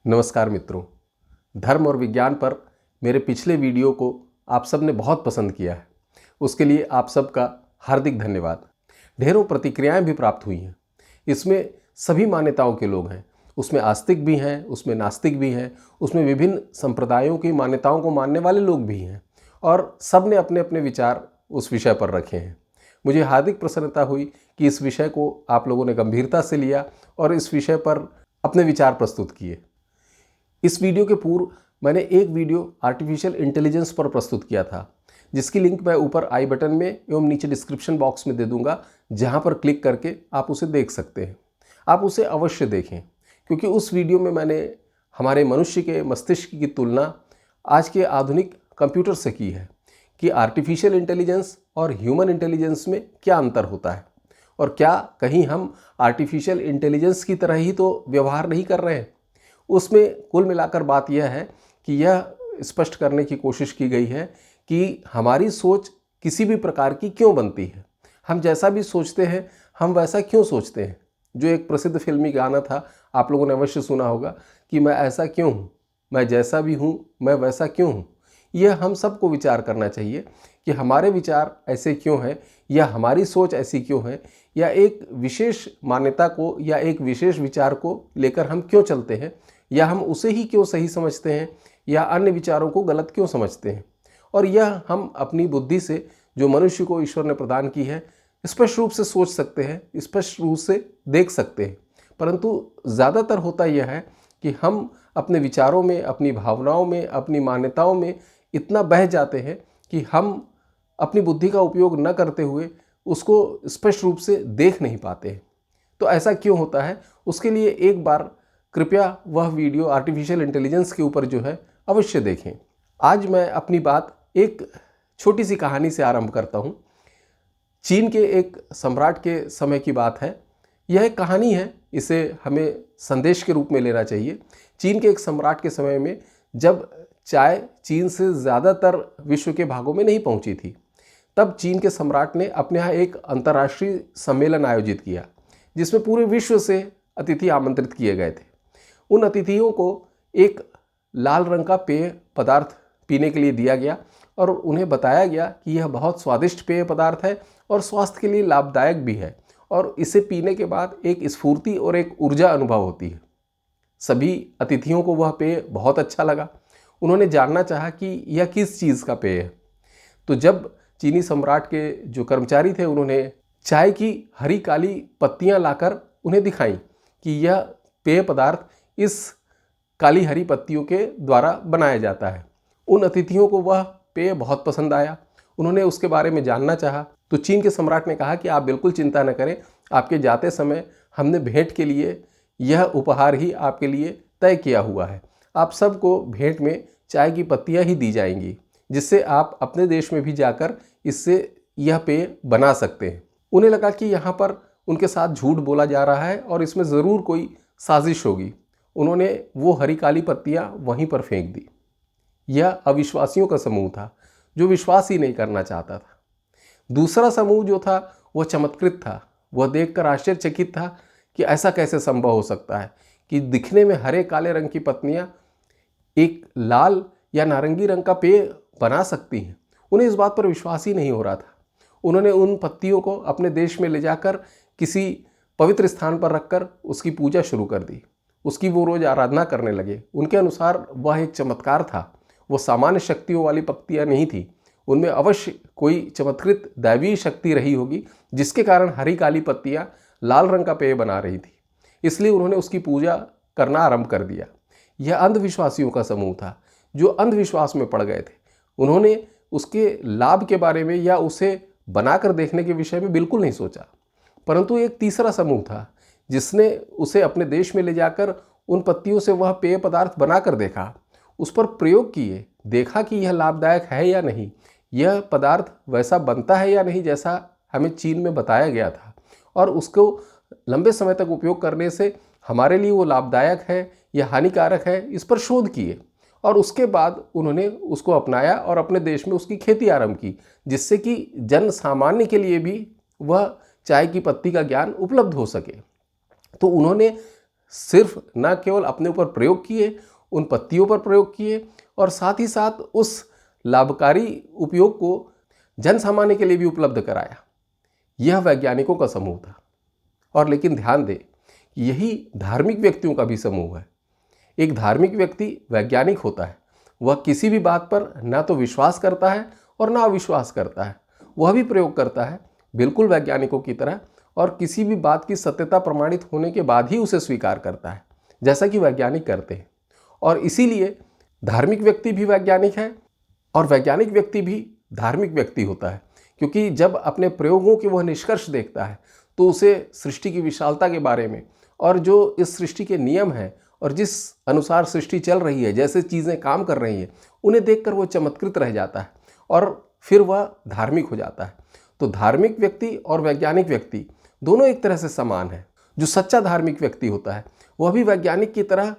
नमस्कार मित्रों, धर्म और विज्ञान पर मेरे पिछले वीडियो को आप सब ने बहुत पसंद किया है। उसके लिए आप सबका हार्दिक धन्यवाद। ढेरों प्रतिक्रियाएं भी प्राप्त हुई हैं। इसमें सभी मान्यताओं के लोग हैं, उसमें आस्तिक भी हैं, उसमें नास्तिक भी हैं, उसमें विभिन्न संप्रदायों की मान्यताओं को मानने वाले लोग भी हैं और सब ने अपने अपने विचार उस विषय पर रखे हैं। मुझे हार्दिक प्रसन्नता हुई कि इस विषय को आप लोगों ने गंभीरता से लिया और इस विषय पर अपने विचार प्रस्तुत किए। इस वीडियो के पूर्व मैंने एक वीडियो आर्टिफिशियल इंटेलिजेंस पर प्रस्तुत किया था, जिसकी लिंक मैं ऊपर आई बटन में एवं नीचे डिस्क्रिप्शन बॉक्स में दे दूंगा, जहां पर क्लिक करके आप उसे देख सकते हैं। आप उसे अवश्य देखें, क्योंकि उस वीडियो में मैंने हमारे मनुष्य के मस्तिष्क की तुलना आज के आधुनिक कंप्यूटर से की है कि आर्टिफिशियल इंटेलिजेंस और ह्यूमन इंटेलिजेंस में क्या अंतर होता है और क्या कहीं हम आर्टिफिशियल इंटेलिजेंस की तरह ही तो व्यवहार नहीं कर रहे हैं। उसमें कुल मिलाकर बात यह है कि यह स्पष्ट करने की कोशिश की गई है कि हमारी सोच किसी भी प्रकार की क्यों बनती है। हम जैसा भी सोचते हैं हम वैसा क्यों सोचते हैं। जो एक प्रसिद्ध फिल्मी गाना था, आप लोगों ने अवश्य सुना होगा कि मैं ऐसा क्यों हूँ, मैं जैसा भी हूँ मैं वैसा क्यों हूँ। यह हम सबको विचार करना चाहिए कि हमारे विचार ऐसे क्यों हैं, या हमारी सोच ऐसी क्यों है, या एक विशेष मान्यता को या एक विशेष विचार को लेकर हम क्यों चलते हैं, या हम उसे ही क्यों सही समझते हैं, या अन्य विचारों को गलत क्यों समझते हैं। और यह हम अपनी बुद्धि से, जो मनुष्य को ईश्वर ने प्रदान की है, स्पष्ट रूप से सोच सकते हैं, स्पष्ट रूप से देख सकते हैं। परंतु ज़्यादातर होता यह है कि हम अपने विचारों में, अपनी भावनाओं में, अपनी मान्यताओं में इतना बह जाते हैं कि हम अपनी बुद्धि का उपयोग न करते हुए उसको स्पष्ट रूप से देख नहीं पाते हैं। तो ऐसा क्यों होता है, उसके लिए एक बार कृपया वह वीडियो आर्टिफिशियल इंटेलिजेंस के ऊपर जो है अवश्य देखें। आज मैं अपनी बात एक छोटी सी कहानी से आरंभ करता हूँ। चीन के एक सम्राट के समय की बात है। यह एक कहानी है, इसे हमें संदेश के रूप में लेना चाहिए। चीन के एक सम्राट के समय में, जब चाय चीन से ज़्यादातर विश्व के भागों में नहीं पहुँची थी, तब चीन के सम्राट ने अपने यहाँ एक अंतर्राष्ट्रीय सम्मेलन आयोजित किया, जिसमें पूरे विश्व से अतिथि आमंत्रित किए गए थे। उन अतिथियों को एक लाल रंग का पेय पदार्थ पीने के लिए दिया गया और उन्हें बताया गया कि यह बहुत स्वादिष्ट पेय पदार्थ है और स्वास्थ्य के लिए लाभदायक भी है, और इसे पीने के बाद एक स्फूर्ति और एक ऊर्जा अनुभव होती है। सभी अतिथियों को वह पेय बहुत अच्छा लगा। उन्होंने जानना चाहा कि यह किस चीज़ का पेय है। तो जब चीनी सम्राट के जो कर्मचारी थे, उन्होंने चाय की हरी काली पत्तियां लाकर उन्हें दिखाई कि यह पेय पदार्थ इस काली हरी पत्तियों के द्वारा बनाया जाता है। उन अतिथियों को वह पेय बहुत पसंद आया। उन्होंने उसके बारे में जानना चाहा। तो चीन के सम्राट ने कहा कि आप बिल्कुल चिंता न करें, आपके जाते समय हमने भेंट के लिए यह उपहार ही आपके लिए तय किया हुआ है। आप सबको भेंट में चाय की पत्तियां ही दी जाएंगी, जिससे आप अपने देश में भी जाकर इससे यह पेय बना सकते हैं। उन्हें लगा कि यहाँ पर उनके साथ झूठ बोला जा रहा है और इसमें ज़रूर कोई साजिश होगी। उन्होंने वो हरी काली पत्तियां वहीं पर फेंक दी। यह अविश्वासियों का समूह था, जो विश्वास ही नहीं करना चाहता था। दूसरा समूह जो था वह चमत्कृत था। वह देखकर आश्चर्यचकित था कि ऐसा कैसे संभव हो सकता है कि दिखने में हरे काले रंग की पत्तियां एक लाल या नारंगी रंग का पेय बना सकती हैं। उन्हें इस बात पर विश्वास ही नहीं हो रहा था। उन्होंने उन पत्तियों को अपने देश में ले जाकर किसी पवित्र स्थान पर रखकर उसकी पूजा शुरू कर दी। उसकी वो रोज़ आराधना करने लगे। उनके अनुसार वह एक चमत्कार था। वो सामान्य शक्तियों वाली पत्तियां नहीं थी। उनमें अवश्य कोई चमत्कृत दैवीय शक्ति रही होगी, जिसके कारण हरी काली पत्तियां लाल रंग का पेय बना रही थी। इसलिए उन्होंने उसकी पूजा करना आरंभ कर दिया। यह अंधविश्वासियों का समूह था, जो अंधविश्वास में पड़ गए थे। उन्होंने उसके लाभ के बारे में या उसे बनाकर देखने के विषय में बिल्कुल नहीं सोचा। परंतु एक तीसरा समूह था, जिसने उसे अपने देश में ले जाकर उन पत्तियों से वह पेय पदार्थ बनाकर देखा, उस पर प्रयोग किए, देखा कि यह लाभदायक है या नहीं, यह पदार्थ वैसा बनता है या नहीं जैसा हमें चीन में बताया गया था, और उसको लंबे समय तक उपयोग करने से हमारे लिए वो लाभदायक है या हानिकारक है, इस पर शोध किए। और उसके बाद उन्होंने उसको अपनाया और अपने देश में उसकी खेती आरंभ की, जिससे कि जन सामान्य के लिए भी वह चाय की पत्ती का ज्ञान उपलब्ध हो सके। तो उन्होंने सिर्फ न केवल अपने ऊपर प्रयोग किए, उन पत्तियों पर प्रयोग किए और साथ ही साथ उस लाभकारी उपयोग को जन सामान्य के लिए भी उपलब्ध कराया। यह वैज्ञानिकों का समूह था। और लेकिन ध्यान दें, यही धार्मिक व्यक्तियों का भी समूह है। एक धार्मिक व्यक्ति वैज्ञानिक होता है। वह किसी भी बात पर ना तो विश्वास करता है और ना अविश्वास करता है। वह भी प्रयोग करता है बिल्कुल वैज्ञानिकों की तरह, और किसी भी बात की सत्यता प्रमाणित होने के बाद ही उसे स्वीकार करता है, जैसा कि वैज्ञानिक करते हैं। और इसीलिए धार्मिक व्यक्ति भी वैज्ञानिक है और वैज्ञानिक व्यक्ति भी धार्मिक व्यक्ति होता है, क्योंकि जब अपने प्रयोगों के वह निष्कर्ष देखता है तो उसे सृष्टि की विशालता के बारे में और जो इस सृष्टि के नियम हैं और जिस अनुसार सृष्टि चल रही है, जैसे चीज़ें काम कर रही हैं, उन्हें देखकर वो चमत्कृत रह जाता है और फिर वह धार्मिक हो जाता है। तो धार्मिक व्यक्ति और वैज्ञानिक व्यक्ति दोनों एक तरह से समान हैं। जो सच्चा धार्मिक व्यक्ति होता है वह भी वैज्ञानिक की तरह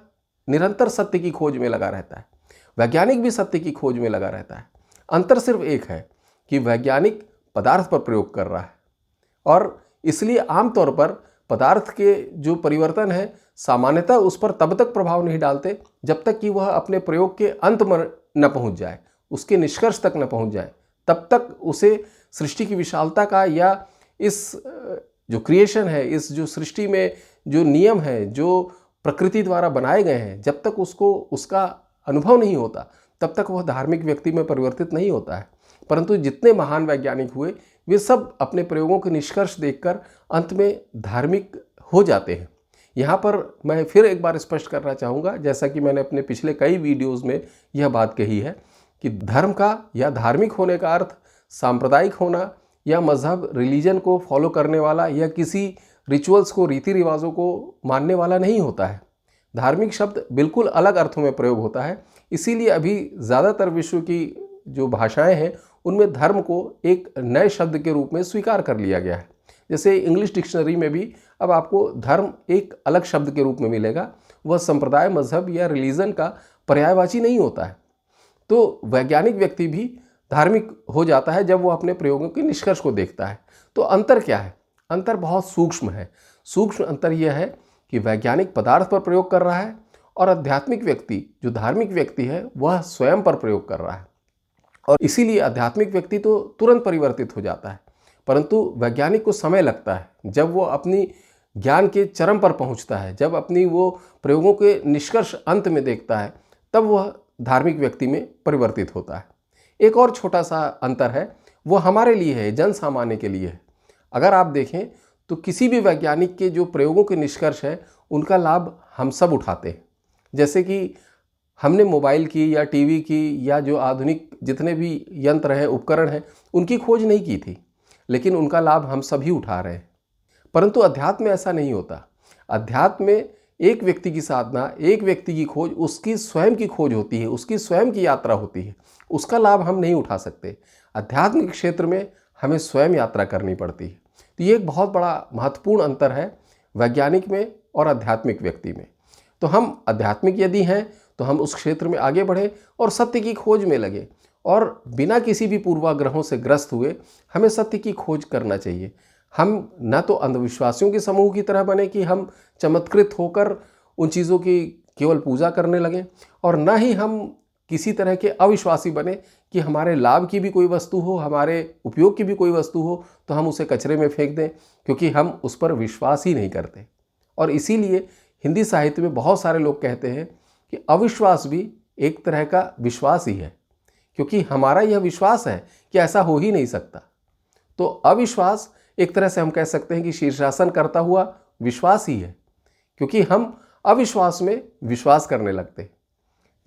निरंतर सत्य की खोज में लगा रहता है। वैज्ञानिक भी सत्य की खोज में लगा रहता है। अंतर सिर्फ एक है कि वैज्ञानिक पदार्थ पर प्रयोग कर रहा है और इसलिए आमतौर पर पदार्थ के जो परिवर्तन है सामान्यतः उस पर तब तक प्रभाव नहीं डालते जब तक कि वह अपने प्रयोग के अंत में न पहुंच जाए, उसके निष्कर्ष तक न पहुंच जाए। तब तक उसे सृष्टि की विशालता का या इस जो क्रिएशन है, इस जो सृष्टि में जो नियम है, जो प्रकृति द्वारा बनाए गए हैं, जब तक उसको उसका अनुभव नहीं होता तब तक वह धार्मिक व्यक्ति में परिवर्तित नहीं होता है। परंतु जितने महान वैज्ञानिक हुए वे सब अपने प्रयोगों के निष्कर्ष देखकर अंत में धार्मिक हो जाते हैं। यहाँ पर मैं फिर एक बार स्पष्ट करना चाहूँगा, जैसा कि मैंने अपने पिछले कई वीडियोज़ में यह बात कही है कि धर्म का या धार्मिक होने का अर्थ सांप्रदायिक होना या मज़हब रिलीजन को फॉलो करने वाला या किसी रिचुअल्स को, रीति रिवाजों को मानने वाला नहीं होता है। धार्मिक शब्द बिल्कुल अलग अर्थों में प्रयोग होता है। इसीलिए अभी ज़्यादातर विश्व की जो भाषाएं हैं उनमें धर्म को एक नए शब्द के रूप में स्वीकार कर लिया गया है। जैसे इंग्लिश डिक्शनरी में भी अब आपको धर्म एक अलग शब्द के रूप में मिलेगा। वह संप्रदाय, मजहब या रिलीजन का पर्यायवाची नहीं होता है। तो वैज्ञानिक व्यक्ति भी धार्मिक हो जाता है जब वो अपने प्रयोगों के निष्कर्ष को देखता है। तो अंतर क्या है? अंतर बहुत सूक्ष्म है। सूक्ष्म अंतर यह है कि वैज्ञानिक पदार्थ पर प्रयोग कर रहा है और आध्यात्मिक व्यक्ति, जो धार्मिक व्यक्ति है, वह स्वयं पर प्रयोग कर रहा है। और इसीलिए आध्यात्मिक व्यक्ति तो तुरंत परिवर्तित हो जाता है, परंतु वैज्ञानिक को समय लगता है। जब वो अपनी ज्ञान के चरम पर पहुंचता है, जब अपनी वो प्रयोगों के निष्कर्ष अंत में देखता है, तब वह धार्मिक व्यक्ति में परिवर्तित होता है। एक और छोटा सा अंतर है, वो हमारे लिए है, जन सामान्य के लिए है। अगर आप देखें तो किसी भी वैज्ञानिक के जो प्रयोगों के निष्कर्ष है उनका लाभ हम सब उठाते हैं। जैसे कि हमने मोबाइल की या टीवी की या जो आधुनिक जितने भी यंत्र हैं, उपकरण हैं, उनकी खोज नहीं की थी, लेकिन उनका लाभ हम सभी उठा रहे हैं। परंतु अध्यात्म में ऐसा नहीं होता। अध्यात्म में एक व्यक्ति की साधना, एक व्यक्ति की खोज, उसकी स्वयं की खोज होती है, उसकी स्वयं की यात्रा होती है। उसका लाभ हम नहीं उठा सकते। अध्यात्म के क्षेत्र में हमें स्वयं यात्रा करनी पड़ती है। तो ये एक बहुत बड़ा महत्वपूर्ण अंतर है वैज्ञानिक में और आध्यात्मिक व्यक्ति में। तो हम आध्यात्मिक यदि हैं तो हम उस क्षेत्र में आगे बढ़े और सत्य की खोज में लगे, और बिना किसी भी पूर्वाग्रहों से ग्रस्त हुए हमें सत्य की खोज करना चाहिए। हम न तो अंधविश्वासियों के समूह की तरह बने कि हम चमत्कृत होकर उन चीज़ों की केवल पूजा करने लगें, और न ही हम किसी तरह के अविश्वासी बने कि हमारे लाभ की भी कोई वस्तु हो, हमारे उपयोग की भी कोई वस्तु हो तो हम उसे कचरे में फेंक दें, क्योंकि हम उस पर विश्वास ही नहीं करते। और इसीलिए हिंदी साहित्य में बहुत सारे लोग कहते हैं कि अविश्वास भी एक तरह का विश्वास ही है, क्योंकि हमारा यह विश्वास है कि ऐसा हो ही नहीं सकता। तो अविश्वास एक तरह से हम कह सकते हैं कि शीर्षासन करता हुआ विश्वास ही है, क्योंकि हम अविश्वास में विश्वास करने लगते हैं।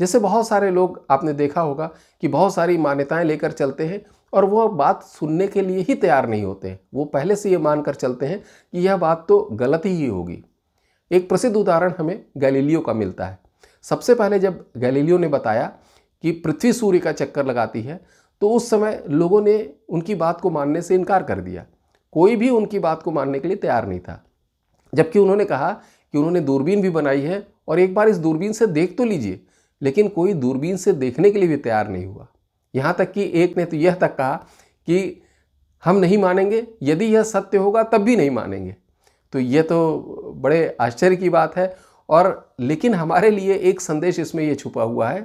जैसे बहुत सारे लोग आपने देखा होगा कि बहुत सारी मान्यताएं लेकर चलते हैं और वह बात सुनने के लिए ही तैयार नहीं होते हैं। वो पहले से ये मानकर चलते हैं कि यह बात तो गलत ही होगी। एक प्रसिद्ध उदाहरण हमें गैलीलियो का मिलता है। सबसे पहले जब गैलीलियो ने बताया कि पृथ्वी सूर्य का चक्कर लगाती है, तो उस समय लोगों ने उनकी बात को मानने से इनकार कर दिया। कोई भी उनकी बात को मानने के लिए तैयार नहीं था, जबकि उन्होंने कहा कि उन्होंने दूरबीन भी बनाई है और एक बार इस दूरबीन से देख तो लीजिए, लेकिन कोई दूरबीन से देखने के लिए भी तैयार नहीं हुआ। यहाँ तक कि एक ने तो यह तक कहा कि हम नहीं मानेंगे, यदि यह सत्य होगा तब भी नहीं मानेंगे। तो यह तो बड़े आश्चर्य की बात है। और लेकिन हमारे लिए एक संदेश इसमें ये छुपा हुआ है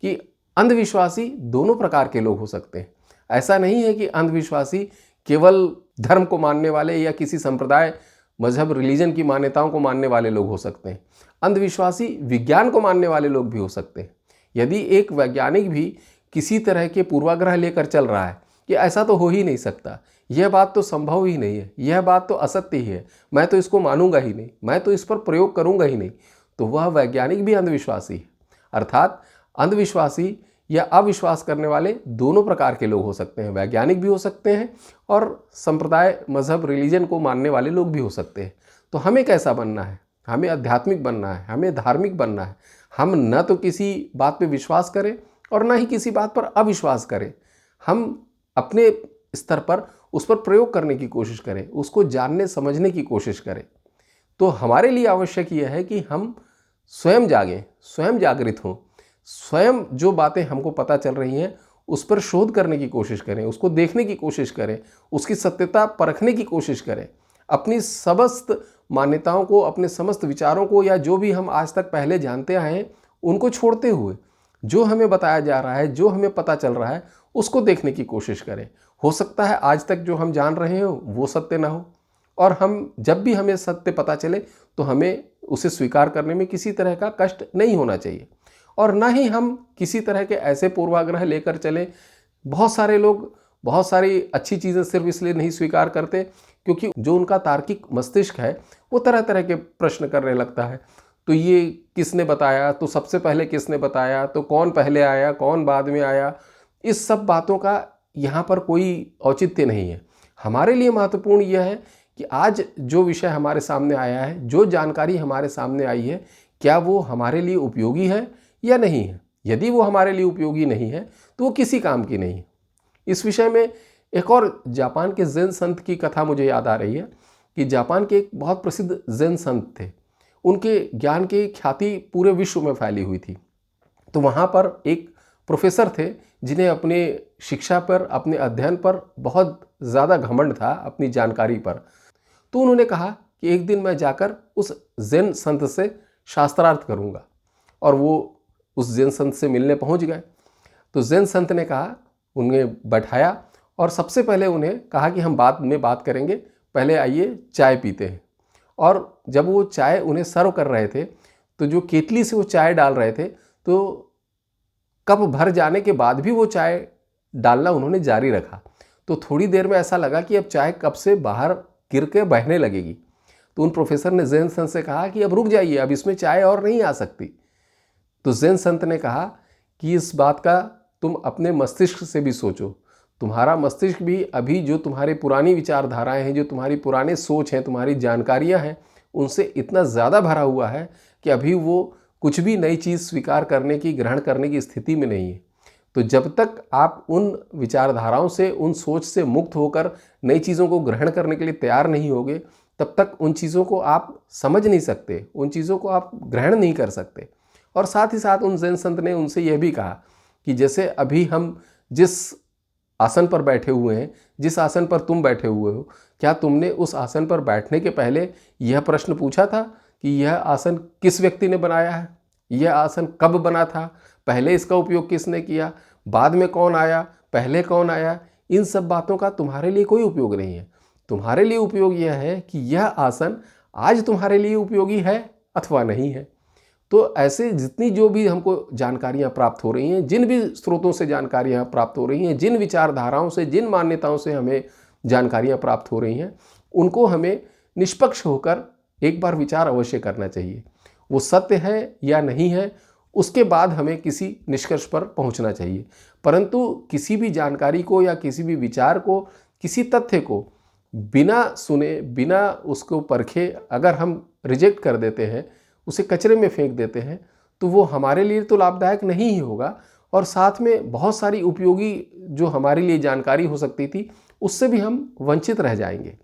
कि अंधविश्वासी दोनों प्रकार के लोग हो सकते हैं। ऐसा नहीं है कि अंधविश्वासी केवल धर्म को मानने वाले या किसी संप्रदाय, मजहब, रिलीजन की मान्यताओं को मानने वाले लोग हो सकते हैं। अंधविश्वासी विज्ञान को मानने वाले लोग भी हो सकते हैं। यदि एक वैज्ञानिक भी किसी तरह के पूर्वाग्रह लेकर चल रहा है कि ऐसा तो हो ही नहीं सकता, यह बात तो संभव ही नहीं है, यह बात तो असत्य ही है, मैं तो इसको मानूंगा ही नहीं, मैं तो इस पर प्रयोग करूंगा ही नहीं, तो वह वैज्ञानिक भी अंधविश्वासी है। अर्थात अंधविश्वासी या अविश्वास करने वाले दोनों प्रकार के लोग हो सकते हैं। वैज्ञानिक भी हो सकते हैं और संप्रदाय, मजहब, रिलीजन को मानने वाले लोग भी हो सकते हैं। तो हमें कैसा बनना है? हमें आध्यात्मिक बनना है, हमें धार्मिक बनना है। हम न तो किसी बात पे विश्वास करें और न ही किसी बात पर अविश्वास करें। हम अपने स्तर पर उस पर प्रयोग करने की कोशिश करें, उसको जानने समझने की कोशिश करें। तो हमारे लिए आवश्यक यह है कि हम स्वयं जागें, स्वयं जागृत हों, स्वयं जो बातें हमको पता चल रही हैं उस पर शोध करने की कोशिश करें, उसको देखने की कोशिश करें, उसकी सत्यता परखने की कोशिश करें। अपनी समस्त मान्यताओं को, अपने समस्त विचारों को, या जो भी हम आज तक पहले जानते आए हैं उनको छोड़ते हुए जो हमें बताया जा रहा है, जो हमें पता चल रहा है, उसको देखने की कोशिश करें। हो सकता है आज तक जो हम जान रहे हो वो सत्य ना हो, और हम जब भी हमें सत्य पता चले तो हमें उसे स्वीकार करने में किसी तरह का कष्ट नहीं होना चाहिए, और ना ही हम किसी तरह के ऐसे पूर्वाग्रह लेकर चलें। बहुत सारे लोग बहुत सारी अच्छी चीज़ें सिर्फ इसलिए नहीं स्वीकार करते क्योंकि जो उनका तार्किक मस्तिष्क है वो तरह तरह के प्रश्न करने लगता है। तो ये किसने बताया, तो सबसे पहले किसने बताया, तो कौन पहले आया, कौन बाद में आया, इस सब बातों का यहाँ पर कोई औचित्य नहीं है। हमारे लिए महत्वपूर्ण यह है कि आज जो विषय हमारे सामने आया है, जो जानकारी हमारे सामने आई है, क्या वो हमारे लिए उपयोगी है या नहीं है। यदि वो हमारे लिए उपयोगी नहीं है तो वो किसी काम की नहीं है। इस विषय में एक और जापान के ज़ेन संत की कथा मुझे याद आ रही है कि जापान के एक बहुत प्रसिद्ध ज़ेन संत थे। उनके ज्ञान की ख्याति पूरे विश्व में फैली हुई थी। तो वहाँ पर एक प्रोफेसर थे जिन्हें अपने शिक्षा पर, अपने अध्ययन पर बहुत ज़्यादा घमंड था, अपनी जानकारी पर। तो उन्होंने कहा कि एक दिन मैं जाकर उस ज़ेन संत से शास्त्रार्थ करूँगा, और वो उस ज़ेन संत से मिलने पहुँच गए। तो ज़ेन संत ने कहा, उन्हें बैठाया और सबसे पहले उन्हें कहा कि हम बाद में बात करेंगे, पहले आइए चाय पीते हैं। और जब वो चाय उन्हें सर्व कर रहे थे तो जो केतली से वो चाय डाल रहे थे, तो कप भर जाने के बाद भी वो चाय डालना उन्होंने जारी रखा। तो थोड़ी देर में ऐसा लगा कि अब चाय कप से बाहर गिर के बहने लगेगी। तो उन प्रोफेसर ने ज़ेन संत से कहा कि अब रुक जाइए, अब इसमें चाय और नहीं आ सकती। तो ज़ेन संत ने कहा कि इस बात का तुम अपने मस्तिष्क से भी सोचो। तुम्हारा मस्तिष्क भी अभी जो तुम्हारी पुरानी विचारधाराएं हैं, जो तुम्हारी पुराने सोच हैं, तुम्हारी जानकारियां हैं, उनसे इतना ज़्यादा भरा हुआ है कि अभी वो कुछ भी नई चीज़ स्वीकार करने की, ग्रहण करने की स्थिति में नहीं है। तो जब तक आप उन विचारधाराओं से, उन सोच से मुक्त होकर नई चीज़ों को ग्रहण करने के लिए तैयार नहीं होगे, तब तक उन चीज़ों को आप समझ नहीं सकते, उन चीज़ों को आप ग्रहण नहीं कर सकते। और साथ ही साथ उन ज़ेन संत ने उनसे यह भी कहा कि जैसे अभी हम जिस आसन पर बैठे हुए हैं, जिस आसन पर तुम बैठे हुए हो, क्या तुमने उस आसन पर बैठने के पहले यह प्रश्न पूछा था कि यह आसन किस व्यक्ति ने बनाया है, यह आसन कब बना था, पहले इसका उपयोग किसने किया, बाद में कौन आया, पहले कौन आया? इन सब बातों का तुम्हारे लिए कोई उपयोग नहीं है। तुम्हारे लिए उपयोग यह है कि यह आसन आज तुम्हारे लिए उपयोगी है अथवा नहीं है। तो ऐसे जितनी जो भी हमको जानकारियाँ प्राप्त हो रही हैं, जिन भी स्रोतों से जानकारियाँ प्राप्त हो रही हैं, जिन विचारधाराओं से, जिन मान्यताओं से हमें जानकारियाँ प्राप्त हो रही हैं, उनको हमें निष्पक्ष होकर एक बार विचार अवश्य करना चाहिए। वो सत्य है या नहीं है, उसके बाद हमें किसी निष्कर्ष पर पहुंचना चाहिए। परंतु किसी भी जानकारी को या किसी भी विचार को, किसी तथ्य को बिना सुने, बिना उसको परखे अगर हम रिजेक्ट कर देते हैं, उसे कचरे में फेंक देते हैं, तो वो हमारे लिए तो लाभदायक नहीं ही होगा, और साथ में बहुत सारी उपयोगी जो हमारे लिए जानकारी हो सकती थी उससे भी हम वंचित रह जाएंगे।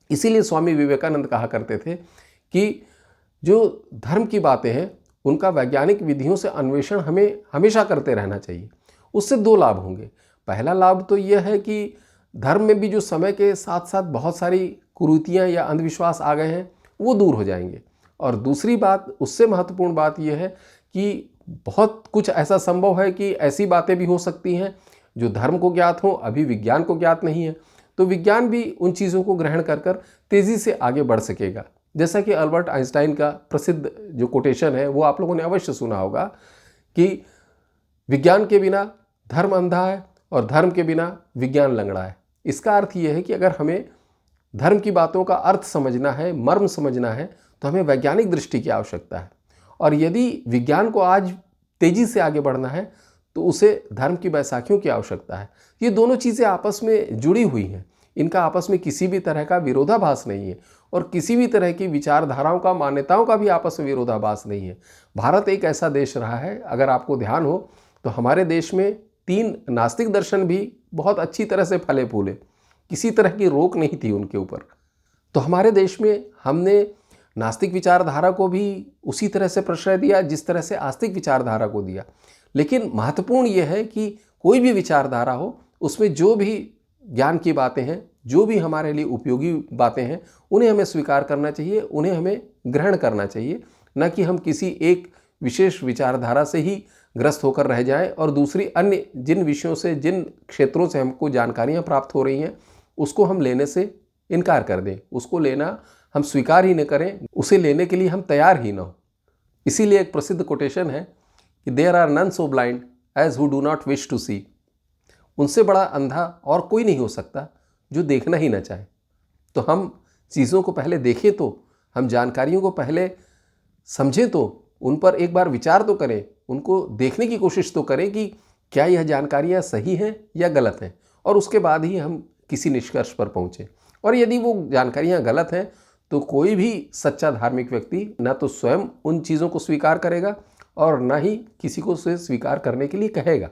इसीलिए स्वामी विवेकानंद कहा करते थे कि जो धर्म की बातें हैं उनका वैज्ञानिक विधियों से अन्वेषण हमें हमेशा करते रहना चाहिए। उससे दो लाभ होंगे। पहला लाभ तो यह है कि धर्म में भी जो समय के साथ साथ बहुत सारी कुरीतियाँ या अंधविश्वास आ गए हैं वो दूर हो जाएंगे। और दूसरी बात, उससे महत्वपूर्ण बात यह है कि बहुत कुछ ऐसा संभव है कि ऐसी बातें भी हो सकती हैं जो धर्म को ज्ञात हो, अभी विज्ञान को ज्ञात नहीं है। तो विज्ञान भी उन चीज़ों को ग्रहण कर कर तेज़ी से आगे बढ़ सकेगा। जैसा कि अल्बर्ट आइंस्टाइन का प्रसिद्ध जो कोटेशन है वो आप लोगों ने अवश्य सुना होगा कि विज्ञान के बिना धर्म अंधा है और धर्म के बिना विज्ञान लंगड़ा है। इसका अर्थ ये है कि अगर हमें धर्म की बातों का अर्थ समझना है, मर्म समझना है, तो हमें वैज्ञानिक दृष्टि की आवश्यकता है। और यदि विज्ञान को आज तेज़ी से आगे बढ़ना है तो उसे धर्म की बैसाखियों की आवश्यकता है। ये दोनों चीज़ें आपस में जुड़ी हुई हैं, इनका आपस में किसी भी तरह का विरोधाभास नहीं है और किसी भी तरह की विचारधाराओं का, मान्यताओं का भी आपस में विरोधाभास नहीं है। भारत एक ऐसा देश रहा है, अगर आपको ध्यान हो तो हमारे देश में 3 नास्तिक दर्शन भी बहुत अच्छी तरह से फले फूले, किसी तरह की रोक नहीं थी उनके ऊपर। तो हमारे देश में हमने नास्तिक विचारधारा को भी उसी तरह से प्रश्रय दिया जिस तरह से आस्तिक विचारधारा को दिया। लेकिन महत्वपूर्ण यह है कि कोई भी विचारधारा हो, उसमें जो भी ज्ञान की बातें हैं, जो भी हमारे लिए उपयोगी बातें हैं, उन्हें हमें स्वीकार करना चाहिए, उन्हें हमें ग्रहण करना चाहिए, न कि हम किसी एक विशेष विचारधारा से ही ग्रस्त होकर रह जाएं और दूसरी अन्य जिन विषयों से, जिन क्षेत्रों से हमको जानकारियां प्राप्त हो रही हैं, उसको हम लेने से इनकार कर दें, उसको लेना हम स्वीकार ही न करें, उसे लेने के लिए हम तैयार ही न हो। इसीलिए एक प्रसिद्ध कोटेशन है कि there are none so blind as who do not wish to see. उनसे बड़ा अंधा और कोई नहीं हो सकता जो देखना ही ना चाहे। तो हम चीज़ों को पहले देखें, तो हम जानकारियों को पहले समझें, तो उन पर एक बार विचार तो करें, उनको देखने की कोशिश तो करें कि क्या यह जानकारियाँ सही हैं या गलत हैं, और उसके बाद ही हम किसी निष्कर्ष पर पहुँचें। और यदि वो जानकारियाँ गलत हैं तो कोई भी सच्चा धार्मिक व्यक्ति ना तो स्वयं उन चीज़ों को स्वीकार करेगा और ना ही किसी को उसे स्वीकार करने के लिए कहेगा।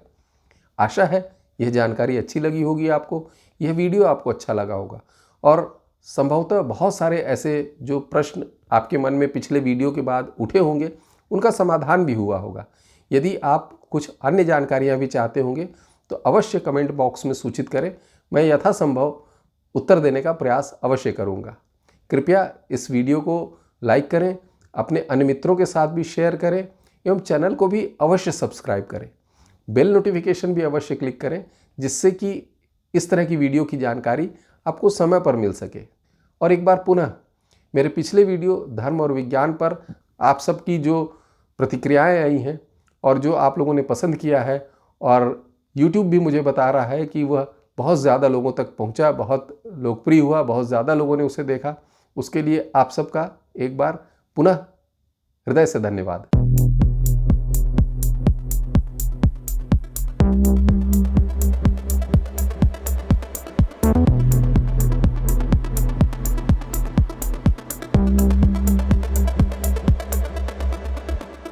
आशा है यह जानकारी अच्छी लगी होगी आपको, यह वीडियो आपको अच्छा लगा होगा, और संभवतः बहुत सारे ऐसे जो प्रश्न आपके मन में पिछले वीडियो के बाद उठे होंगे, उनका समाधान भी हुआ होगा। यदि आप कुछ अन्य जानकारियाँ भी चाहते होंगे तो अवश्य कमेंट बॉक्स में सूचित करें, मैं यथासंभव उत्तर देने का प्रयास अवश्य करूँगा। कृपया इस वीडियो को लाइक करें, अपने अन्य मित्रों के साथ भी शेयर करें एवं चैनल को भी अवश्य सब्सक्राइब करें। बेल नोटिफिकेशन भी अवश्य क्लिक करें, जिससे कि इस तरह की वीडियो की जानकारी आपको समय पर मिल सके। और एक बार पुनः मेरे पिछले वीडियो धर्म और विज्ञान पर आप सबकी जो प्रतिक्रियाएं आई हैं और जो आप लोगों ने पसंद किया है, और YouTube भी मुझे बता रहा है कि वह बहुत ज़्यादा लोगों तक पहुंचा, बहुत लोकप्रिय हुआ, बहुत ज़्यादा लोगों ने उसे देखा, उसके लिए आप सबका एक बार पुनः हृदय से धन्यवाद।